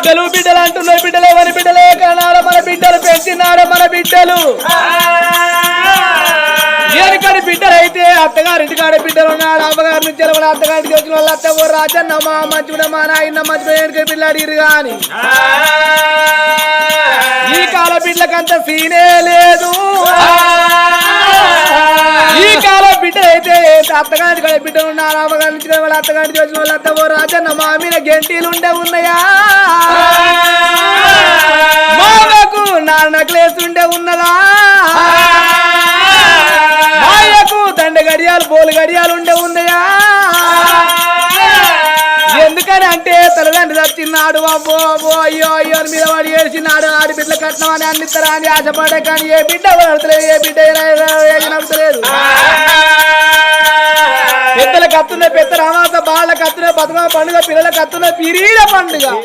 బిడ్డలు బిడ్డలు అంటున్నారు బిడ్డలు ఎవరి బిడ్డలే కన్నాడు మన బిడ్డలు పెంచినాడు మన బిడ్డలు ఏనికని బిడ్డలైతే అత్తగారింటి కాడ బిడ్డలు ఉన్నాడు అమ్మగారి నుంచి అత్తగారికి వచ్చిన వాళ్ళు అత్త ఓ రాజన్న మా మంచిగా మా నాయన మంచి పిల్లాడిరు గాని ఈ కాల బిడ్డలకంత సీనే లేదు ఈ కాల బిడ్డ అయితే అత్తగారికి కాడ బిడ్డలు ఉన్నారు అమ్మగారి నుంచి వాళ్ళ అత్తగారికి వచ్చిన వాళ్ళు అత్త ఓ రాజన్న మా మీద గంటీలు ఉన్నాయా మామకు నెక్లెస్ ఉండే ఉన్నదా మాయకు దండ గడియాలు బోలు గడియాలు ఉన్నాయా ఎందుకని అంటే తల్లిదండ్రి చచ్చిన్నాడు అబ్బో అబ్బో అయ్యో అయ్యో మీద వాడు ఏడ్చినాడు ఆడి బిడ్డలు కట్టినమని అన్నిస్తారా అని ఆశపడే కానీ ఏ బిడ్డ నడతలేదు ఏ బిడ్డ నడతలేదు పెద్దలకు అత్తున్న పెద్ద రామాస బాళ్ళకు అత్తున్న బతుకమ్మ పండుగ పిల్లలకు అత్తున్న పిరీడ పండుగ